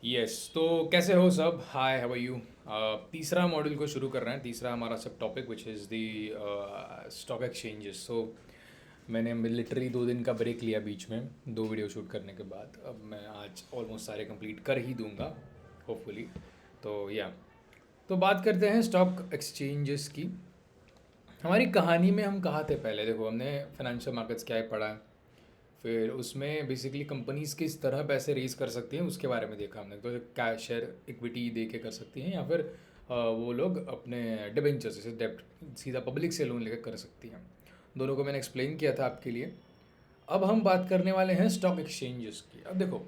Yes, तो कैसे हो सब? Hi, how are you? तीसरा मॉड्यूल को शुरू कर रहे हैं। तीसरा हमारा सब topic which is the stock exchanges. So मैंने लिटरली 2 दिन का ब्रेक लिया बीच में, 2 वीडियो शूट करने के बाद। अब मैं आज ऑलमोस्ट सारे कंप्लीट कर ही दूंगा होपफुली। तो या तो बात करते हैं स्टॉक एक्सचेंजेस की। हमारी कहानी में हम कहाँ थे पहले? देखो, हमने फाइनेंशियल मार्केट्स क्या है पढ़ा है, फिर उसमें बेसिकली कंपनीज किस तरह पैसे रेज कर सकती हैं उसके बारे में देखा हमने। तो कैश शेयर इक्विटी दे के कर सकती हैं, या फिर वो लोग अपने डिबेंचर जैसे डेप्ट सीधा पब्लिक से लोन लेकर कर सकती हैं। दोनों को मैंने एक्सप्लेन किया था आपके लिए। अब हम बात करने वाले हैं स्टॉक एक्सचेंजेस की। अब देखो,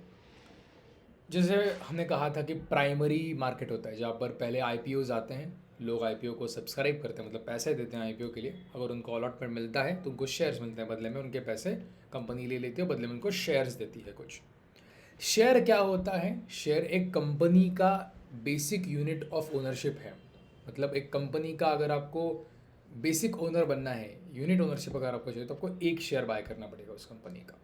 जैसे हमने कहा था कि प्राइमरी मार्केट होता है जहाँ पर पहले आईपीओज आते हैं, लोग आईपीओ को सब्सक्राइब करते हैं, मतलब पैसे देते हैं आईपीओ के लिए। अगर उनको अलॉटमेंट मिलता है तो उनको शेयर्स मिलते हैं, बदले में उनके पैसे कंपनी ले लेती है, बदले में उनको शेयर्स देती है कुछ। शेयर क्या होता है? शेयर एक कंपनी का बेसिक यूनिट ऑफ ओनरशिप है। मतलब एक कंपनी का अगर आपको बेसिक ओनर बनना है, यूनिट ओनरशिप अगर आपको चाहिए, तो आपको एक शेयर बाय करना पड़ेगा उस कंपनी का।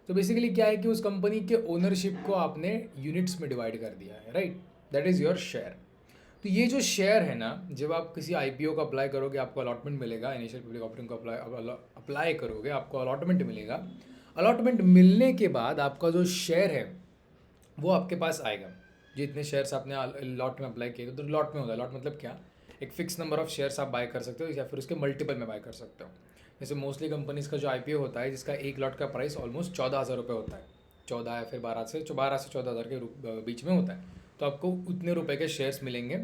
तो बेसिकली क्या है कि उस कंपनी के ओनरशिप को आपने यूनिट्स में डिवाइड कर दिया है, right? That is your share. तो ये जो शेयर है ना, जब आप किसी आईपीओ को अप्लाई करोगे आपको अलॉटमेंट मिलेगा, इनिशियल पब्लिक ऑफरिंग को अप्लाई करोगे आपको अलॉटमेंट मिलेगा। अलॉटमेंट मिलने के बाद आपका जो शेयर है वो आपके पास आएगा। जितने शेयर्स आपने लॉट में अप्लाई किए, तो लॉट में होता है। लॉट मतलब क्या? एक फिक्स नंबर ऑफ शेयर्स आप बाय कर सकते हो, या फिर उसके मल्टीपल में बाय कर सकते हो। जैसे मोस्टली कंपनीज़ का जो आईपीओ होता है, जिसका एक लॉट का प्राइस ऑलमोस्ट 14,000 रुपये होता है। 14 या फिर 12 से 14,000 के बीच में होता है। तो आपको उतने रुपए के शेयर्स मिलेंगे।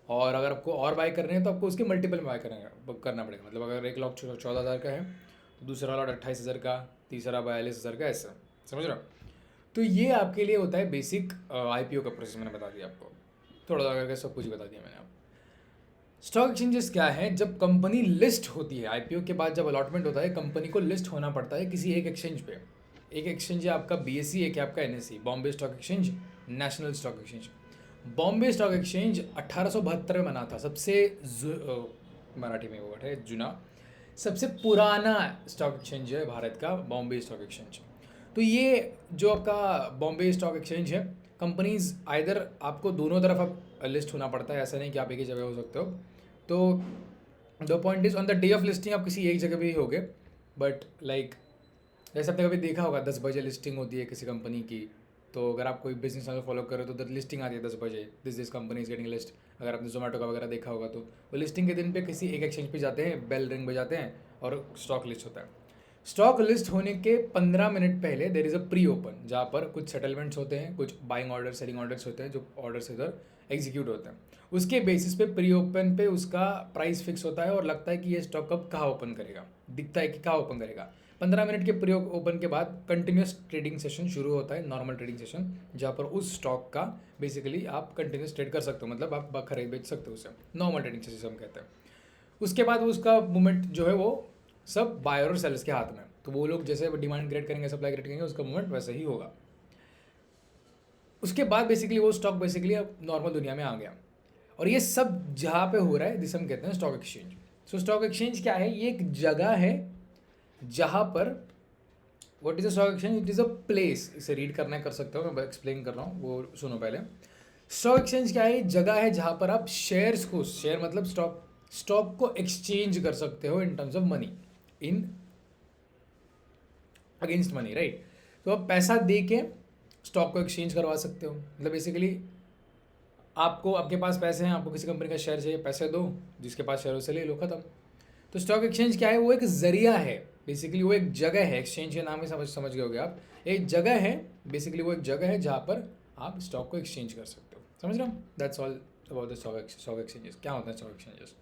और अगर आपको और बाय करने हैं तो आपको उसके मल्टीपल में बाय करना पड़ेगा। मतलब अगर एक लॉट 14,000 का है तो दूसरा लॉट 28,000 का, तीसरा 42,000 का, ऐसा। समझ रहे हो? तो ये आपके लिए होता है बेसिक आईपीओ का प्रोसेस। मैंने बता दिया आपको, थोड़ा सा करके सब कुछ बता दिया मैंने आपको। स्टॉक एक्सचेंजेस क्या है? जब कंपनी लिस्ट होती है, आईपीओ के बाद जब अलॉटमेंट होता है, कंपनी को लिस्ट होना पड़ता है किसी एक एक्सचेंज पे। एक एक्सचेंज है आपका बीएससी, एक है आपका NSC, Bombay stock exchange, national stock exchange. Bombay stock exchange 1872 में बना था। मराठी में वो वर्ड है जुना, सबसे पुराना स्टॉक एक्सचेंज है भारत का बॉम्बे स्टॉक एक्सचेंज। तो ये जो आपका बॉम्बे स्टॉक एक्सचेंज है, कंपनीज आइदर आपको दोनों तरफ आप लिस्ट होना पड़ता है, ऐसा नहीं कि आप एक ही जगह हो सकते हो। तो the point is on the day of listing आप किसी एक जगह भी होगे, बट लाइक जैसे आपने कभी देखा होगा 10 बजे लिस्टिंग होती है किसी कंपनी की। तो अगर आप कोई बिजनेस चैनल फॉलो करो तो उधर लिस्टिंग आती है 10 बजे, this company is getting list. अगर आपने जोमेटो का वगैरह देखा होगा तो वो लिस्टिंग के दिन पे किसी एक एक्सचेंज पे जाते हैं, बेल रिंग बजाते हैं और स्टॉक लिस्ट होता है। स्टॉक लिस्ट होने के 15 मिनट पहले there is a pre open, जहाँ पर कुछ सेटलमेंट्स होते हैं, कुछ बाइंग ऑर्डर सेलिंग ऑर्डर्स होते हैं, जो ऑर्डर्स इधर एग्जीक्यूट होते हैं। उसके बेसिस पे प्री ओपन पे उसका प्राइस फिक्स होता है और लगता है कि ये स्टॉक कब कहाँ ओपन करेगा, दिखता है कि कहाँ ओपन करेगा। 15 मिनट के प्री ओपन के बाद कंटिन्यूस ट्रेडिंग सेशन शुरू होता है, नॉर्मल ट्रेडिंग सेशन, जहाँ पर उस स्टॉक का बेसिकली आप कंटिन्यूस ट्रेड कर सकते हो, मतलब आप खरीद बेच सकते हो उसे। नॉर्मल ट्रेडिंग सेशन हम कहते हैं। उसके बाद उसका मूवमेंट जो है वो सब बायर और सेलर्स के हाथ में। तो वो लोग जैसे डिमांड क्रिएट करेंगे, सप्लाई क्रिएट करेंगे, उसका मूवमेंट वैसे ही होगा। उसके बाद बेसिकली वो स्टॉक बेसिकली अब नॉर्मल दुनिया में आ गया। और ये सब जहाँ पे हो रहा है जिसे हम कहते हैं स्टॉक एक्सचेंज। सो स्टॉक एक्सचेंज क्या है? ये एक जगह है जहाँ पर, what is a stock exchange? It is a place. इसे रीड करना है, कर सकते हो, मैं एक्सप्लेन कर रहा हूँ, वो सुनो पहले। स्टॉक एक्सचेंज क्या है? जगह है जहाँ पर आप शेयर्स को, शेयर मतलब स्टॉक, स्टॉक को एक्सचेंज कर सकते हो in terms of money, in against money, right? तो आप पैसा दे के स्टॉक को एक्सचेंज करवा सकते हो। मतलब बेसिकली आपको, आपके पास पैसे हैं, आपको किसी कंपनी का शेयर चाहिए, पैसे दो, जिसके पास शेयर उसे ले लो, खत्म। तो स्टॉक एक्सचेंज क्या है? वो एक जरिया है, बेसिकली वो एक जगह है। एक्सचेंज के नाम ही समझ गए होगे आप। एक जगह है, बेसिकली वो एक जगह है जहाँ पर आप स्टॉक को एक्सचेंज कर सकते हो। समझ रहे हो? That's all about the stock exchanges. क्या होता है स्टॉक एक्सचेंजेस?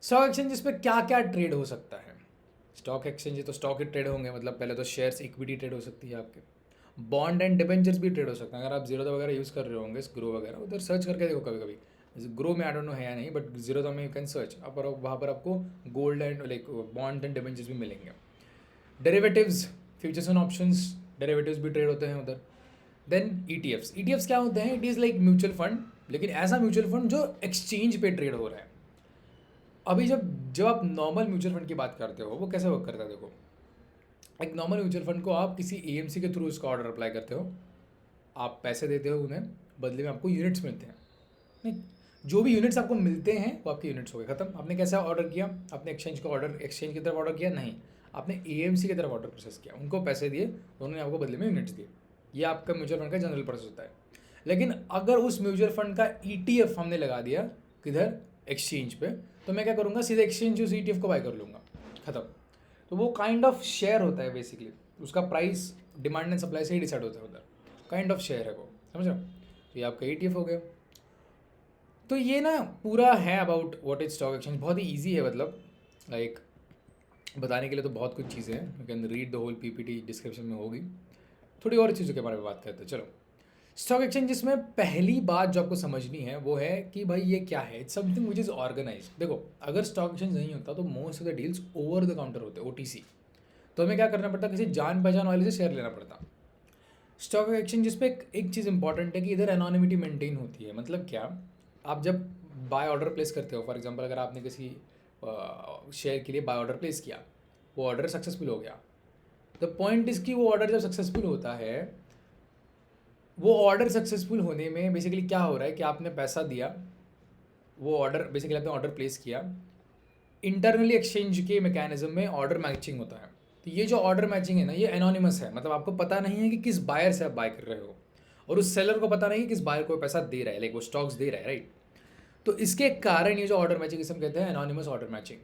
स्टॉक एक्सचेंजेस पे क्या क्या ट्रेड हो सकता है? स्टॉक एक्सचेंज तो स्टॉक ही ट्रेड होंगे, मतलब पहले तो शेयर्स इक्विटी ट्रेड हो सकती है आपके। बॉन्ड एंड डिबेंचर्स भी ट्रेड हो सकते हैं। अगर आप जीरोधा वगैरह यूज़ कर रहे होंगे, ग्रो वगैरह, उधर सर्च करके देखो कभी कभी। ग्रो में आई डोंट नो है या नहीं, बट जीरोधा में यू कैन सर्च। अब वहाँ पर आपको gold and like bond and debentures भी मिलेंगे। Derivatives, futures and options, derivatives भी ट्रेड होते हैं उधर। Then ETFs. ईटीएफ्स क्या होते हैं? It is like mutual fund, लेकिन ऐसा म्यूचुअल फंड जो एक्सचेंज पे ट्रेड हो रहा है। अभी जब जब आप नॉर्मल म्यूचुअल फंड की बात करते हो, वो कैसे वर्क करता है? देखो, एक नॉर्मल म्यूचुअल फंड को आप किसी एएमसी के थ्रू उसका ऑर्डर अप्लाई करते हो, आप पैसे देते हो उन्हें, बदले में आपको यूनिट्स मिलते हैं। नहीं, जो भी यूनिट्स आपको मिलते हैं वो आपके यूनिट्स हो गए, ख़त्म। आपने कैसा ऑर्डर किया, आपने एक्सचेंज की तरफ ऑर्डर किया, नहीं, आपने एएमसी की तरफ ऑर्डर प्रोसेस किया, उनको पैसे दिए, उन्होंने आपको बदले में यूनिट्स दिए। ये आपका म्यूचुअल फंड का जनरल प्रोसेस होता है। लेकिन अगर उस म्यूचुअल फंड का ईटीएफ हमने लगा दिया किधर, एक्सचेंज पे, तो मैं क्या करूँगा, सीधे एक्सचेंज उस ईटीएफ को बाय कर लूँगा, ख़त्म। तो वो काइंड ऑफ शेयर होता है बेसिकली, उसका प्राइस डिमांड एंड सप्लाई से ही डिसाइड होता है उधर, काइंड ऑफ शेयर है वो, समझ रहे हो। तो ये आपका ईटीएफ हो गया। तो ये ना पूरा है about what is stock exchange, बहुत ही ईजी है, मतलब लाइक बताने के लिए तो बहुत कुछ चीज़ें हैं, you can read the whole PPT, description में होगी। थोड़ी और चीज़ों के बारे में बात करते हैं, चलो। स्टॉक एक्सचेंज में पहली बात जो आपको समझनी है वो है कि भाई ये क्या है, it's something which is organize. देखो, अगर स्टॉक एक्सचेंज नहीं होता तो most of the deals over the counter OTC, ओटीसी। तो हमें क्या करना पड़ता, किसी जान पहचान वाले से शेयर लेना पड़ता। स्टॉक एक्सचेंज पे एक चीज़ इंपॉर्टेंट है कि इधर एनोनिमिटी मेंटेन होती है। मतलब क्या, आप जब बाय ऑर्डर प्लेस करते हो, फॉर एग्जांपल अगर आपने किसी शेयर के लिए बाय ऑर्डर प्लेस किया, वो ऑर्डर सक्सेसफुल हो गया। द पॉइंट इज़ कि वो ऑर्डर जब सक्सेसफुल होता है, वो ऑर्डर सक्सेसफुल होने में बेसिकली क्या हो रहा है कि आपने पैसा दिया, वो ऑर्डर बेसिकली आपने ऑर्डर प्लेस किया, इंटरनली एक्सचेंज के मैकेनिज्म में ऑर्डर मैचिंग होता है। तो ये जो ऑर्डर मैचिंग है ना, ये एनोनिमस है, मतलब आपको पता नहीं है कि किस बायर से आप बाय कर रहे हो, और उस सेलर को पता नहीं कि किस बायर को पैसा दे रहा है, लाइक वो स्टॉक्स दे रहा है, राइट। तो इसके कारण ये जो ऑर्डर मैचिंग इसे हम कहते हैं एनोनिमस ऑर्डर मैचिंग।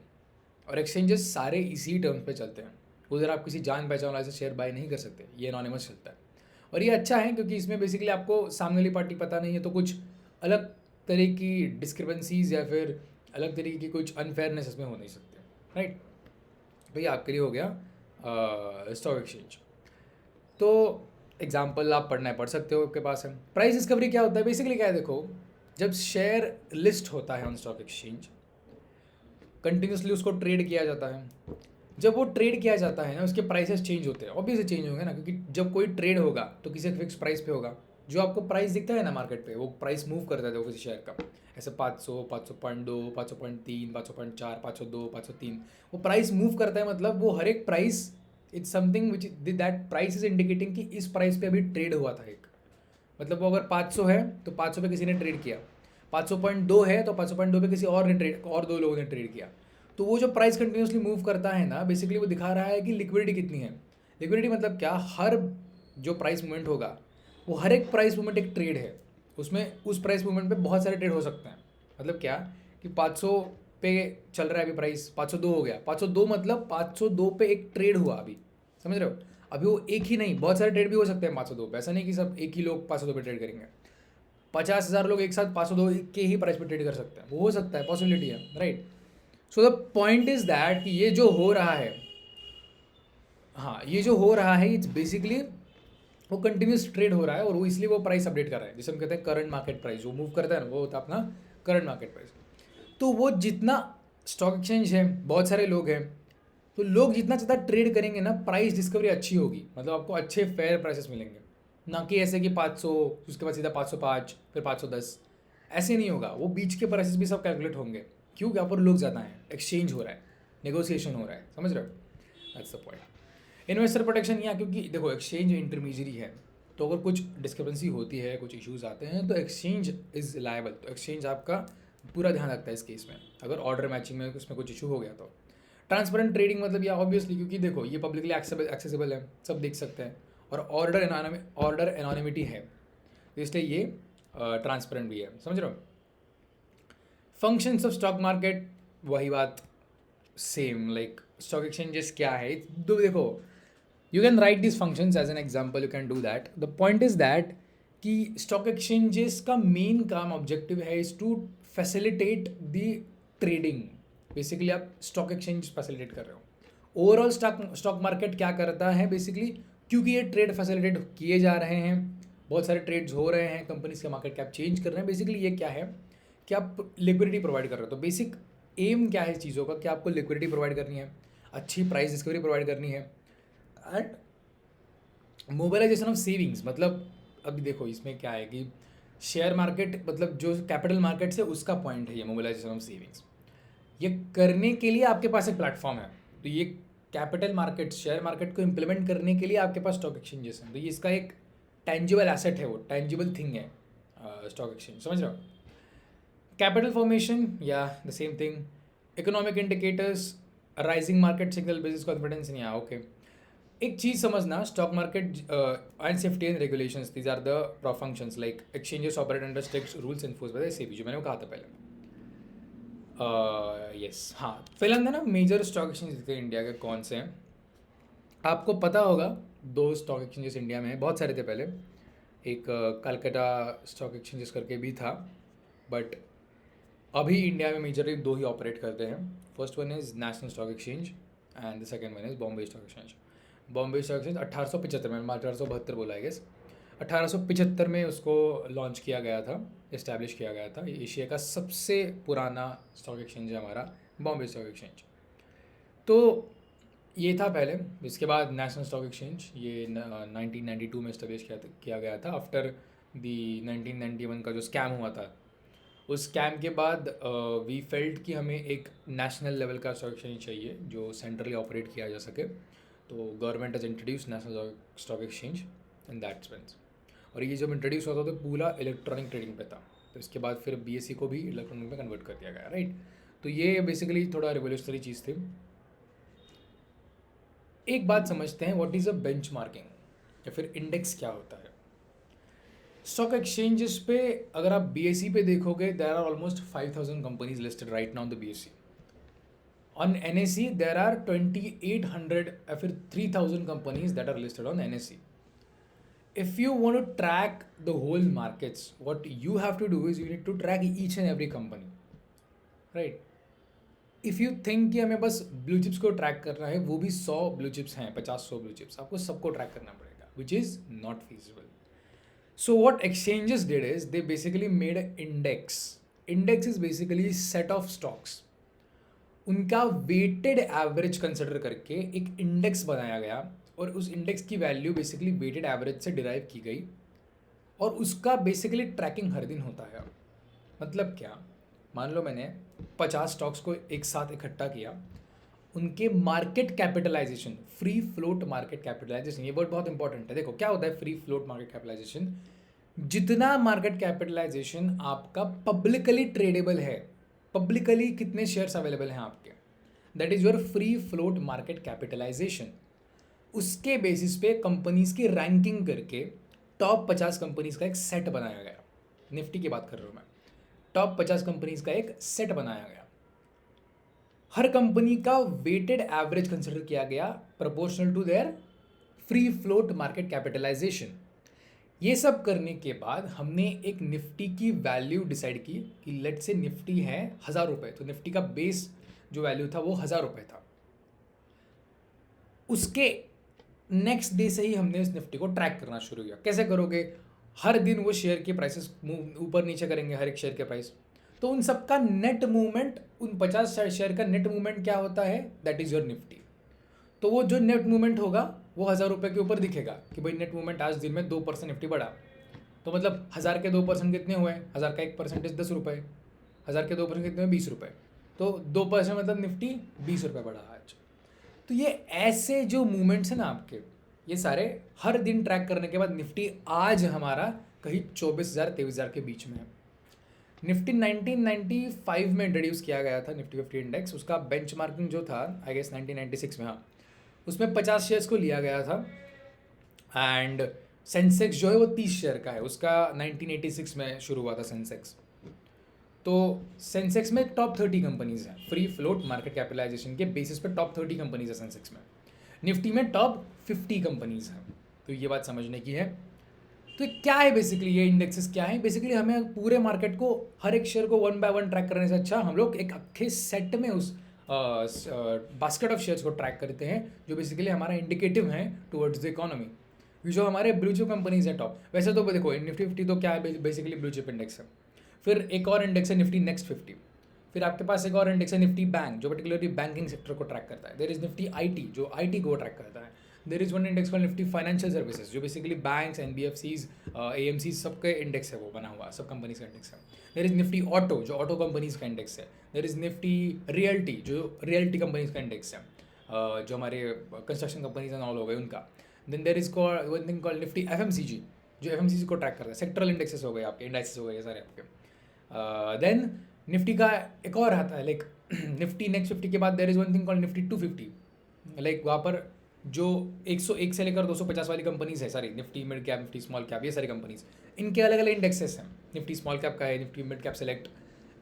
और एक्सचेंजेस सारे इसी टर्म्स पे चलते हैं, उधर आप किसी जान पहचान वाले से शेयर बाय नहीं कर सकते, ये एनोनिमस चलता है। और ये अच्छा है क्योंकि इसमें बेसिकली आपको सामने वाली पार्टी पता नहीं है, तो कुछ अलग तरह की डिस्क्रिपेंसीज या फिर अलग तरीके की कुछ अनफेयरनेस इसमें हो नहीं सकते, राइट। तो ये आपके लिए हो गया स्टॉक एक्सचेंज। तो एग्जाम्पल आप पढ़ सकते हो, आपके पास है। प्राइस डिस्कवरी क्या होता है, बेसिकली क्या है, देखो, जब शेयर लिस्ट होता है ऑन स्टॉक एक्सचेंज, कंटिन्यूसली उसको ट्रेड किया जाता है। जब वो ट्रेड किया जाता है ना, उसके प्राइसेस चेंज होते हैं, ऑब्वियसली चेंज होंगे ना, क्योंकि जब कोई ट्रेड होगा तो किसी फिक्स प्राइस पे होगा। जो आपको प्राइस दिखता है ना मार्केट पे, वो प्राइस मूव करता है वो किसी शेयर का, ऐसे 500, 500.2, 500.3, 500.4, 502, 503, वो प्राइस मूव करता है। मतलब वो हर एक price, it's something which that price is indicating कि इस प्राइस पे अभी ट्रेड हुआ था एक। मतलब वो अगर 500 है तो 500 पे किसी ने ट्रेड किया, 500.2 है तो 500.2 पे किसी और ने ट्रेड, और दो लोगों ने ट्रेड किया। तो वो जो प्राइस कंटिन्यूसली मूव करता है ना, बेसिकली वो दिखा रहा है कि लिक्विडिटी कितनी है। लिक्विडिटी मतलब क्या, हर जो प्राइस मूवमेंट होगा, वो हर एक प्राइस मूवमेंट एक ट्रेड है, उसमें उस प्राइस मूवमेंट पे बहुत सारे ट्रेड हो सकते हैं। मतलब क्या कि 500 पे चल रहा है अभी प्राइस, 502 हो गया, 502 मतलब 502 पे एक ट्रेड हुआ अभी, समझ रहे हो। अभी वो एक ही नहीं, बहुत सारे ट्रेड भी हो सकते हैं 502 पे, ऐसा नहीं कि सब एक ही लोग 502 पे ट्रेड करेंगे। 50,000 लोग एक साथ 502 के ही प्राइस पे ट्रेड कर सकते हैं, वो हो सकता है, पॉसिबिलिटी है, right. So the point is that कि ये जो हो रहा है, हाँ, ये जो हो रहा है, इट्स बेसिकली वो कंटिन्यूस ट्रेड हो रहा है, और वो इसलिए वो प्राइस अपडेट कर रहा है, जिसे हम कहते हैं करंट मार्केट प्राइस। जो मूव करता है ना, वो होता है अपना करंट मार्केट प्राइस। तो वो जितना स्टॉक एक्सचेंज है, बहुत सारे लोग हैं, तो लोग जितना ज़्यादा ट्रेड करेंगे ना, प्राइस डिस्कवरी अच्छी होगी, मतलब आपको अच्छे फेयर प्राइसेस मिलेंगे। ना कि ऐसे कि 500, उसके बाद सीधा 505, फिर 510, ऐसे नहीं होगा। वो बीच के प्राइसेस भी सब कैलकुलेट होंगे, क्यों, यहाँ पर लोग ज़्यादा हैं, एक्सचेंज हो रहा है, नेगोशिएशन हो रहा है, समझ रहे हो, that's the point. Investor protection यहाँ, क्योंकि देखो एक्सचेंज इंटरमीडियरी है, तो अगर कुछ डिस्क्रिपेंसी होती है, कुछ इश्यूज आते हैं, तो एक्सचेंज इज़ लायबल, तो एक्सचेंज आपका पूरा ध्यान रखता है इस केस में, अगर ऑर्डर मैचिंग में उसमें कुछ इशू हो गया तो। ट्रांसपेरेंट ट्रेडिंग मतलब या ऑब्वियसली, क्योंकि देखो ये पब्लिकली एक्सेसिबल है, सब देख सकते हैं, और ऑर्डर एनोनिमिटी है, तो इसलिए ये ट्रांसपेरेंट भी है, समझ रहे हो। फंक्शंस ऑफ स्टॉक मार्केट, वही बात सेम, लाइक स्टॉक एक्सचेंजेस क्या है, तो देखो, you can write this functions as an example, you can do that. The point is that कि स्टॉक एक्सचेंजेस का मेन काम ऑब्जेक्टिव है is to facilitate the trading. Basically आप स्टॉक एक्सचेंज फैसिलिटेट कर रहे हो। ओवरऑल स्टॉक मार्केट क्या करता है बेसिकली, क्योंकि ये ट्रेड फैसिलिटेट किए जा रहे हैं, बहुत सारे ट्रेड्स हो रहे हैं, कंपनीज के मार्केट कैप चेंज कर रहे हैं, बेसिकली ये क्या है कि आप लिक्विडिटी प्रोवाइड कर रहे हो। तो बेसिक एम क्या है चीज़ों का, कि आपको लिक्विडिटी प्रोवाइड करनी है, अच्छी प्राइस डिस्कवरी प्रोवाइड करनी है, एंड मोबाइलाइजेशन ऑफ सेविंग्स। मतलब अभी देखो इसमें क्या है कि शेयर मार्केट, मतलब जो कैपिटल मार्केट से उसका पॉइंट है ये मोबाइलाइजेशन ऑफ सेविंग्स। ये करने के लिए आपके पास एक प्लेटफॉर्म है, तो ये कैपिटल मार्केट, शेयर मार्केट को इम्प्लीमेंट करने के लिए आपके पास स्टॉक एक्सचेंजेस हैं, तो ये इसका एक टेंजिबल एसेट है, वो टेंजिबल थिंग है स्टॉक एक्सचेंज, समझ रहे हो? कैपिटल फॉर्मेशन या the same thing. Economic indicators, rising market signal, business confidence, या ओके. एक चीज़ समझना, stock market and safety and regulations, these are the functions like exchanges operate under strict rules enforce by the SEBI, जो मैंने वो कहा था पहले. यस, हाँ. पहले अंदर ना मेजर स्टॉक एक्सचेंज थे इंडिया के, कौन से हैं आपको पता होगा? 2 स्टॉक एक्सचेंजेस इंडिया में हैं, बहुत सारे थे पहले. एक कलकत्ता स्टॉक एक्सचेंजेस करके भी था, बट अभी इंडिया में मेजरली 2 ही ऑपरेट करते हैं. First one is national stock exchange and the second one is Bombay stock exchange. Bombay stock exchange 1875 में, 1872 बोला है गेस, 1875 में उसको लॉन्च किया गया था, इस्टेब्लिश किया गया था. एशिया का सबसे पुराना स्टॉक एक्सचेंज है हमारा बॉम्बे स्टॉक एक्सचेंज. तो ये था पहले. इसके बाद नेशनल स्टॉक एक्सचेंज ये 1992 में इस्टेब्लिश किया गया था आफ्टर दी 1991 का जो स्कैम हुआ था. उस स्कैम के बाद वी फेल्ट कि हमें एक नेशनल लेवल का स्टॉक एक्सचेंज चाहिए जो सेंट्रली ऑपरेट किया जा सके. तो government has introduce national stock exchange in that sense. और ये जब इंट्रोड्यूस होता तो पूरा इलेक्ट्रॉनिक ट्रेडिंग पे था. तो इसके बाद फिर BSE को भी इलेक्ट्रॉनिक में कन्वर्ट कर दिया गया, राइट. तो ये बेसिकली थोड़ा रिवोल्यूशनरी चीज़ थी. एक बात समझते हैं, व्हाट इज़ अ बेंचमार्किंग या फिर इंडेक्स क्या होता है. स्टॉक एक्सचेंजेस पे अगर आप BSE पे देखोगे, there are almost 5000 companies listed right now the BSE. On NSE there are 2800 या फिर 3000 companies that are listed on NSE. If you want to track the whole markets, what you have to do is you need to track each and every company, right? If you think कि हमें बस blue chips को track करना है, वो भी 100 blue chips हैं, 50-100 blue chips, आपको सबको ट्रैक करना पड़ेगा, which is not feasible. So what exchanges did is they basically made a index. Index is basically set of stocks. उनका वेटेड एवरेज कंसिडर करके एक इंडेक्स बनाया गया और उस इंडेक्स की वैल्यू बेसिकली वेटेड एवरेज से डिराइव की गई और उसका बेसिकली ट्रैकिंग हर दिन होता है. मतलब क्या, मान लो मैंने 50 स्टॉक्स को एक साथ इकट्ठा किया, उनके market capitalization, free float market capitalization, ये वर्ड बहुत इंपॉर्टेंट है. देखो क्या होता है फ्री फ्लोट मार्केट कैपिटलाइजेशन. जितना मार्केट कैपिटलाइजेशन आपका पब्लिकली ट्रेडेबल है, पब्लिकली कितने शेयर्स अवेलेबल हैं आपके, that is your free float market capitalization. उसके बेसिस पे कंपनीज की रैंकिंग करके टॉप 50 कंपनीज का एक सेट बनाया गया. निफ्टी की बात कर रहा हूँ मैं. टॉप 50 कंपनीज का एक सेट बनाया गया. हर कंपनी का वेटेड एवरेज कंसिडर किया गया proportional to their free float market capitalization. ये सब करने के बाद हमने एक निफ्टी की वैल्यू डिसाइड की कि लेट से निफ्टी है 1000 रुपये, तो निफ्टी का बेस जो वैल्यू था वो 1000 रुपये था. उसके नेक्स्ट डे से ही हमने उस निफ्टी को ट्रैक करना शुरू किया. कैसे करोगे? हर दिन वो शेयर के प्राइसेस ऊपर नीचे करेंगे, हर एक शेयर के प्राइस. तो उन सबका नेट मूवमेंट, उन 50 शेयर का नेट मूवमेंट क्या होता है, दैट इज़ योर निफ्टी. तो वो जो नेट मूवमेंट होगा वो 1000 रुपये के ऊपर दिखेगा कि भाई नेट मूवमेंट आज दिन में 2% निफ्टी बढ़ा. तो मतलब 1000 के 2% कितने हुए? 1000 का 1% 10 रुपये, 1000 के 2% कितने हुए? 20 रुपये. तो 2% मतलब निफ्टी 20 रुपये बढ़ा आज. तो ये ऐसे जो मूवमेंट्स हैं ना आपके, ये सारे हर दिन ट्रैक करने के बाद निफ्टी आज हमारा कहीं 24,000-23,000 के बीच में है. निफ्टी 1995 में इंट्रोड्यूस किया गया था, निफ्टी 50 इंडेक्स. उसका बेंचमार्किंग जो था आई गेस 1996 में, हाँ, उसमें 50 शेयर्स को लिया गया था. एंड सेंसेक्स जो है वो 30 शेयर का है, उसका 1986 में शुरू हुआ था सेंसेक्स. तो सेंसेक्स में टॉप 30 कंपनीज हैं फ्री फ्लोट मार्केट कैपिटलाइजेशन के बेसिस पे. टॉप 30 कंपनीज है सेंसेक्स में. निफ्टी में टॉप 50 कंपनीज हैं. तो ये बात समझने की है. तो क्या है बेसिकली ये इंडेक्सेस क्या है? बेसिकली हमें पूरे मार्केट को, हर एक शेयर को 1 बाय 1 ट्रैक करने से अच्छा हम लोग एक अच्छे सेट में उस बास्केट ऑफ शेयर्स को ट्रैक करते हैं, जो बेसिकली हमारा इंडिकेटिव है टुवर्ड्स द इकोनॉमी. जो हमारे ब्लू चिप कंपनीज हैं टॉप. वैसे तो देखो निफ्टी 50 तो क्या है, बेसिकली ब्लू चिप इंडेक्स है. फिर एक और इंडेक्स है निफ्टी नेक्स्ट 50. फिर आपके पास एक और इंडेक्स है निफ्टी बैंक, जो पर्टिकुलरली बैंकिंग सेक्टर को ट्रैक करता है. देयर इज निफ्टी IT जो IT को ट्रैक करता है. There is one index called Nifty financial services, जो बेसिकली बैंक्स, NBFCs, AMCs सबके इंडेक्स है, वो बना हुआ सब कंपनीज का इंडेक्स है. देयर इज निफ्टी ऑटो जो ऑटो कंपनीज का इंडेक्स है. देयर इज निफ्टी रियल्टी जो रियल्टी कंपनीज का इंडेक्स है, जो हमारे कंस्ट्रक्शन कंपनीज एंड ऑल हो गए उनका. Then there is one thing called Nifty FMCG जो एफएमसीजी को ट्रैक करता है। सेक्टरल इंडेक्सेस हो गए आपके, इंडाइसेस हो गए ये सारे आपके। देन निफ्टी का एक और आता है लाइक निफ्टी नेक्स्ट 50 के बाद there is one thing called Nifty 250। Like वहाँ पर जो 101 से लेकर 250 वाली कंपनीज है सारी, Nifty mid cap, Nifty small cap, ये सारी कंपनीज, इनके अलग अलग इंडेक्सेस हैं। निफ्टी स्मॉल कैप का है, निफ्टी मिड कैप सेलेक्ट,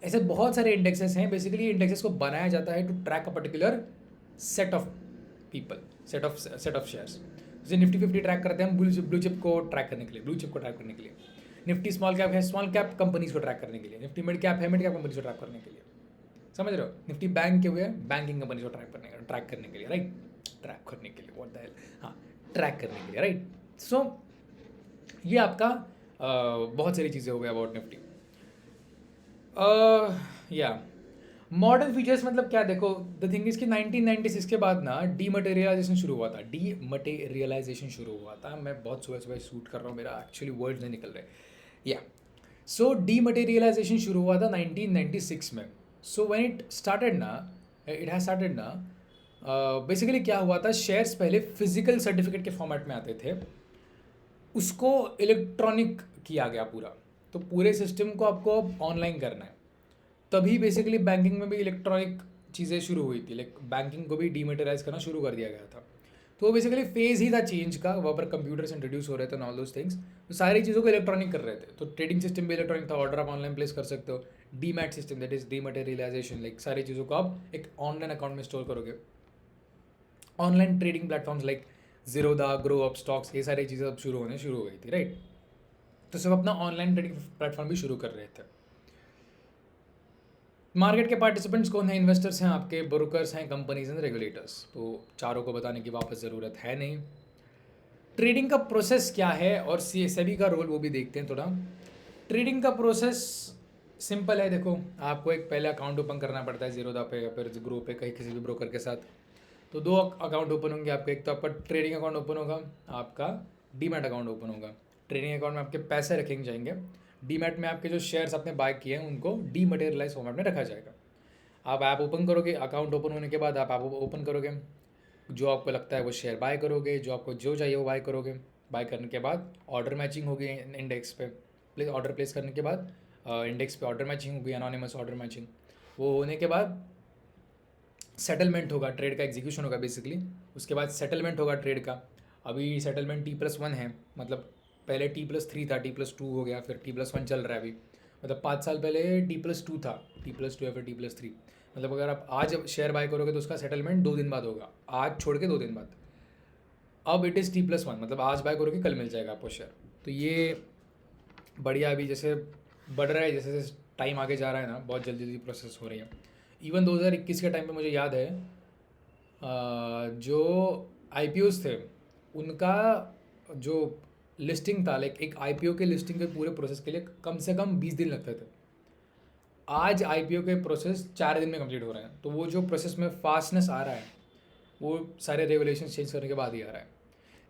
ऐसे बहुत सारे इंडेक्सेस हैं। बेसिकली इंडेक्सेस को बनाया जाता है to track a particular set of people, set of shares. जैसे निफ्टी 50 ट्रैक करते हैं हम ब्लू चिप को ट्रैक करने के लिए, ब्लू चिप को ट्रैक करने के लिए। निफ्टी स्मॉल कैप है, स्मॉल कैप कंपनीज को ट्रैक करने के लिए। निफ्टी मिड कैप है, मिड कैप कंपनीज को ट्रैक करने के लिए। समझ रहे हो? निफ्टी बैंक के हुए बैंकिंग कंपनीज को ट्रैक करने के लिए, राइट? ट्रैक करने के लिए, व्हाट द हेल, हाँ, ट्रैक करने के लिए, राइट? सो ये आपका बहुत सारी चीज़ें हो गई अबाउट निफ्टी। या मॉडर्न फीचर्स मतलब क्या, देखो द थिंग इज कि 1996 के बाद ना डीमटेरियलाइजेशन शुरू हुआ था। डीमटेरियलाइजेशन शुरू हुआ था। मैं बहुत सुबह सुबह शूट कर रहा हूँ, मेरा एक्चुअली वर्ड्स नहीं निकल रहे। या सो डीमटेरियलाइजेशन शुरू हुआ था 1996 में। सो व्हेन इट स्टार्टेड ना बेसिकली क्या हुआ था, शेयर्स पहले फिजिकल सर्टिफिकेट के फॉर्मेट में आते थे, उसको इलेक्ट्रॉनिक किया गया पूरा। तो पूरे सिस्टम को आपको अब ऑनलाइन करना है। तभी बेसिकली बैंकिंग में भी इलेक्ट्रॉनिक चीज़ें शुरू हुई थी, लाइक बैंकिंग को भी डीमेटेराइज करना शुरू कर दिया गया था। तो वो बेसिकली फेज़ ही था चेंज का, वहाँ पर कंप्यूटर्स इंट्रोड्यूस हो रहे थे, ऑल दोज थिंग्स। तो सारी चीज़ों को इलेक्ट्रॉनिक कर रहे थे। तो ट्रेडिंग सिस्टम भी इलेक्ट्रॉनिक था, ऑर्डर आप ऑनलाइन प्लेस कर सकते हो। Demat system, that is dematerialisation, like सारी चीज़ों को आप एक ऑनलाइन अकाउंट में स्टोर करोगे। Online trading platforms like Zerodha, grow up stocks, ये सारी चीज़ें अब शुरू होने शुरू हो गई थी, राइट? तो सब अपना ऑनलाइन ट्रेडिंग प्लेटफॉर्म भी शुरू कर रहे थे। मार्केट के पार्टिसिपेंट्स कौन है? इन्वेस्टर्स हैं आपके, ब्रोकर्स हैं, कंपनीज एंड रेगुलेटर्स। तो चारों को बताने की वापस ज़रूरत है नहीं। ट्रेडिंग का प्रोसेस क्या है और सेबी का रोल वो भी देखते हैं थोड़ा। ट्रेडिंग का प्रोसेस सिंपल है। देखो, आपको एक पहले अकाउंट ओपन करना पड़ता है जीरोधा पे या फिर ग्रो पे, कहीं किसी भी ब्रोकर के साथ। तो दो अकाउंट ओपन होंगे आपके। एक तो आपका ट्रेडिंग अकाउंट ओपन होगा, आपका डीमैट अकाउंट ओपन होगा। ट्रेडिंग अकाउंट में आपके पैसे रखेंगे जाएंगे, डीमैट में आपके जो शेयर्स आपने बाय किए हैं उनको डीमटेरियलाइज फॉर्मेट में रखा जाएगा। आप ऐप ओपन करोगे, अकाउंट ओपन होने के बाद आप ऐप ओपन करोगे, जो आपको लगता है वो शेयर बाय करोगे, जो आपको जो चाहिए वो बाय करोगे। बाय करने के बाद ऑर्डर मैचिंग होगी इंडेक्स पे, ऑर्डर प्लेस करने के बाद इंडेक्स पे ऑर्डर मैचिंग होगी, एनोनिमस ऑर्डर मैचिंग। वो होने के बाद सेटलमेंट होगा, ट्रेड का एग्जीक्यूशन होगा बेसिकली। उसके बाद सेटलमेंट होगा ट्रेड का। अभी सेटलमेंट T+1 है, मतलब पहले T+3 था, T+2 हो गया, फिर T+1 चल रहा है अभी। मतलब 5 साल पहले T+2 था, T+2 या फिर T+3। मतलब अगर आप आज शेयर बाय करोगे तो उसका सेटलमेंट 2 दिन बाद होगा, आज छोड़ के 2 दिन बाद। अब इट इज़ T+1, मतलब आज बाय करोगे कल मिल जाएगा आपको शेयर। तो ये बढ़िया, अभी जैसे बढ़ रहा है, जैसे जैसे टाइम आगे जा रहा है ना, बहुत जल्दी जल्दी प्रोसेस हो रही है। इवन 2021 के टाइम पे मुझे याद है जो IPOs थे उनका जो लिस्टिंग था, लाइक एक IPO के लिस्टिंग के पूरे प्रोसेस के लिए कम से कम 20 दिन लगते थे। आज IPO के प्रोसेस 4 दिन में कंप्लीट हो रहे हैं। तो वो जो प्रोसेस में फास्टनेस आ रहा है वो सारे रेगुलेशन चेंज करने के बाद ही आ रहा है।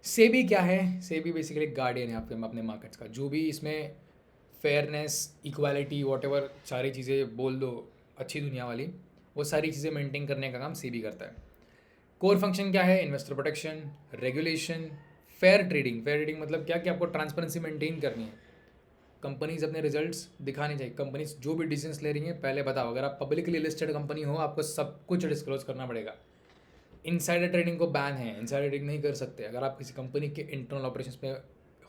सेबी क्या है? सेबी बेसिकली गार्डियन है आपके अपने मार्केट्स का। जो भी इसमें फेयरनेस, इक्वालिटी, वॉटेवर सारी चीज़ें बोल दो अच्छी दुनिया वाली, वो सारी चीज़ें मेंटेन करने का काम सेबी करता है। कोर फंक्शन क्या है? Investor protection, regulation, fair trading. Fair trading मतलब क्या कि आपको ट्रांसपेरेंसी मेंटेन करनी है। कंपनीज अपने रिजल्ट्स दिखाने चाहिए। कंपनीज जो भी डिसीजंस ले रही हैं पहले बताओ। अगर आप पब्लिकली लिस्टेड कंपनी हो आपको सब कुछ डिस्क्लोज करना पड़ेगा। इनसाइडर ट्रेडिंग को बैन है, इनसाइडर ट्रेडिंग नहीं कर सकते। अगर आप किसी कंपनी के इंटरनल ऑपरेशंस में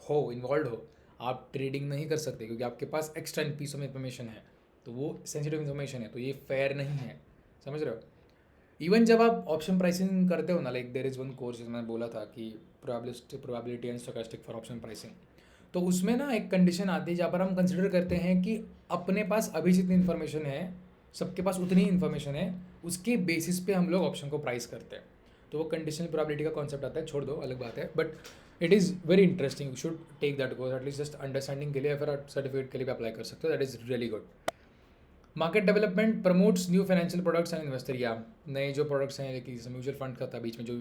हो, इन्वॉल्व हो, आप ट्रेडिंग नहीं कर सकते क्योंकि आपके पास एक्स्ट्रा पीस ऑफ इन्फॉर्मेशन है, तो वो सेंसिटिव इन्फॉर्मेशन है, तो ये फेयर नहीं है। समझ रहे हो? इवन जब आप ऑप्शन प्राइसिंग करते हो ना, like there is one course जिसमें मैंने बोला था कि probability and stochastic for option pricing, तो उसमें ना एक कंडीशन आती है जहाँ पर हम कंसिडर करते हैं कि अपने पास अभी जितनी इन्फॉर्मेशन है, सबके पास उतनी ही इन्फॉर्मेशन है, उसके बेसिस पे हम लोग ऑप्शन को प्राइस करते हैं। तो वो कंडीशनल प्रोबेबिलिटी का कॉन्सेप्ट आता है, छोड़ दो, अलग बात है, but it is very interesting. You should take that course at least, just understanding के लिए, फिर सर्टिफिकेट के लिए भी अप्लाई कर सकते हो। That is really good. Market development promotes new financial products and investor, या नए जो प्रोडक्ट्स हैं, लेकिन जैसे म्यूचुअल फंड का था बीच में, जो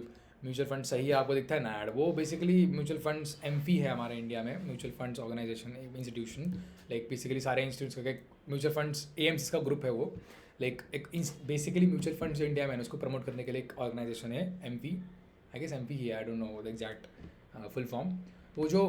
म्यूचुअल फंड सही है आपको दिखता है ना ऐड, वो बेसिकली म्यूचुअल फंड्स एमफी है हमारे इंडिया में, mutual funds organization institution. Like basically सारे इंस्टीट्यूट्स का म्यूचुअल फंड्स AMCs का ग्रुप है वो। लाइक एक बेसिकली म्यूचुअल फंड्स जो इंडिया में है उसको प्रमोट करने के लिए एक ऑर्गेनाइजेशन है एमपी, आई गेस एमपी ही है, I don't know the exact full form. तो जो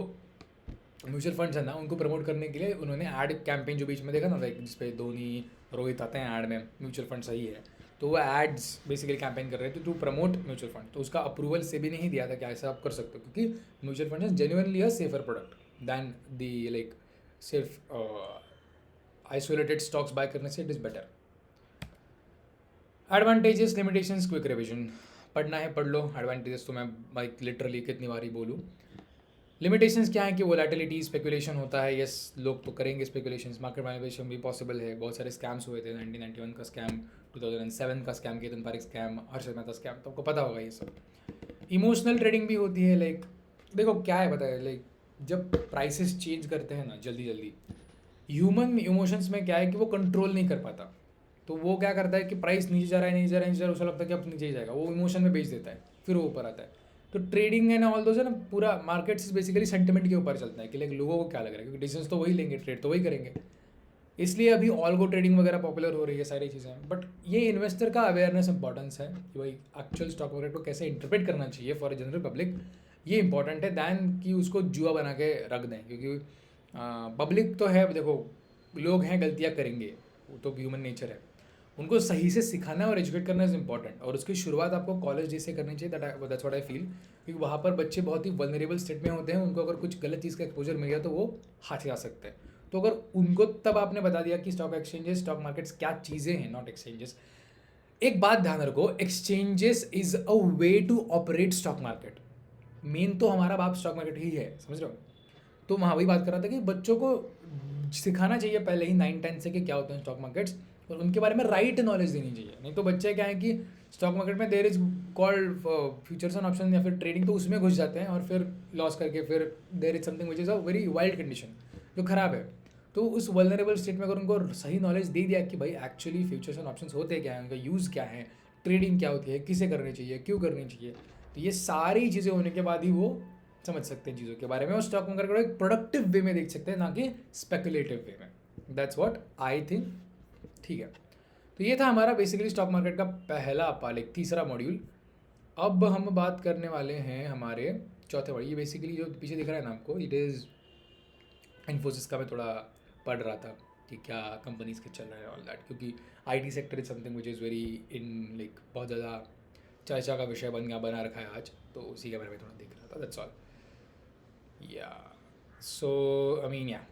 म्यूचुअल फंड्स है ना, उनको प्रमोट करने के लिए उन्होंने ऐड कैंपेन जो बीच में देखा ना, लाइक जिसपे धोनी रोहित आते हैं ऐड में, म्यूचुअल फंड सही है, तो वो एड्स बेसिकली कैंपेन कर रहे थे टू प्रमोट म्यूचुअल फंड, तो उसका अप्रूवल से भी नहीं दिया था कि ऐसा आप कर सकते हो, क्योंकि mutual fund is genuinely a safer product than the like सिर्फ आइसोलेटेड स्टॉक्स बाय करने से it is better. Advantages limitations quick revision. पढ़ना है पढ़ लो. एडवांटेजेस तो मैं लाइक लिटरली कितनी बार ही बोलूँ. लिमिटेशंस क्या है कि वोलेटिलिटी स्पेकुलेशन होता है. यस, लोग तो करेंगे स्पेकुलेशंस. मार्केट मैनिपुलेशन भी पॉसिबल है. बहुत सारे स्कैम्स हुए थे. 1991 का स्कैम, 2007 का scam, Ketan Parikh scam, Harshad Mehta scam, तो आपको पता होगा ये सब. इमोशनल ट्रेडिंग भी होती है. लाइक देखो क्या है पता है, लाइक जब प्राइसेस चेंज करते हैं ना जल्दी जल्दी, ह्यूमन इमोशंस में क्या है कि वो कंट्रोल नहीं कर पाता. तो वो क्या करता है कि प्राइस नीचे जा रहा है, नीचे जा रहा है, नीचे जा रहा है, उसे लगता है कि अब नीचे ही जाएगा, वो इमोशन में बेच देता है, फिर वो ऊपर आता है. तो ट्रेडिंग है ना, ऑल दो है ना, पूरा मार्केट्स बेसिकली सेंटिमेंट के ऊपर चलता है कि लाइक लोगों को क्या लग रहा है, क्योंकि डिसीजन तो वही लेंगे, ट्रेड तो वही करेंगे. इसलिए अभी ऑलगो ट्रेडिंग वगैरह पॉपुलर हो रही है, सारी चीज़ें. बट ये इन्वेस्टर का अवेयरनेस इंपॉर्टेंस है कि भाई एक्चुअल स्टॉक मार्केट को कैसे इंटरप्रेट करना चाहिए फॉर जनरल पब्लिक, ये इंपॉर्टेंट है दैन कि उसको जुआ बना के रख दें. क्योंकि पब्लिक तो है, देखो लोग हैं, गलतियाँ करेंगे, वो तो ह्यूमन नेचर है. उनको सही से सिखाना और एजुकेट करना इज़ इंपॉर्टेंट, और उसकी शुरुआत आपको कॉलेज जैसे करनी चाहिए. दैट्स व्हाट आई फील, क्योंकि वहाँ पर बच्चे बहुत ही वल्नरेबल स्टेट में होते हैं. उनको अगर कुछ गलत चीज़ का एक्सपोजर मिल गया तो वो हाथ जा सकते हैं. तो अगर उनको तब आपने बता दिया कि स्टॉक एक्सचेंजेस, स्टॉक मार्केट्स क्या चीज़ें हैं, नॉट एक्सचेंजेस. एक बात ध्यान रखो, exchanges is a way to operate stock market. मेन तो हमारा बाप स्टॉक मार्केट ही है, समझ रहे हो. तो वहाँ वही बात कर रहा था कि बच्चों को सिखाना चाहिए पहले ही 9-10 से कि क्या होते हैं स्टॉक मार्केट्स, और उनके बारे में राइट नॉलेज देनी चाहिए. नहीं तो बच्चे क्या है कि स्टॉक मार्केट में there is called futures and option या फिर ट्रेडिंग, तो उसमें घुस जाते हैं और फिर लॉस करके फिर there is something which is a very wild condition जो ख़राब है. तो उस वल्नरेबल स्टेट में अगर उनको सही नॉलेज दे दिया कि भाई एक्चुअली फ्यूचर्स एंड ऑप्शंस होते क्या हैं, उनका यूज़ क्या है, ट्रेडिंग क्या होती है, किसे करनी चाहिए, क्यों करनी चाहिए, तो ये सारी चीज़ें होने के बाद ही वो समझ सकते हैं चीज़ों के बारे में, और स्टॉक मार्केट को एक प्रोडक्टिव वे में देख सकते हैं, ना कि स्पेकुलेटिव वे में. That's what I think. ठीक है, तो ये था हमारा बेसिकली स्टॉक मार्केट का पहला पार्ट, तीसरा मॉड्यूल. अब हम बात करने वाले हैं हमारे चौथे मॉड्यूल. ये बेसिकली जो पीछे दिख रहा है ना आपको, इट इज़ इन्फोसिस का. मैं थोड़ा पढ़ रहा था कि क्या कंपनीज के चल रहे हैं ऑल दैट, क्योंकि IT sector is something which is very in like बहुत ज़्यादा चर्चा का विषय बना रखा है आज, तो उसी के बारे में थोड़ा देख रहा था. That's all. या सो आई मीन या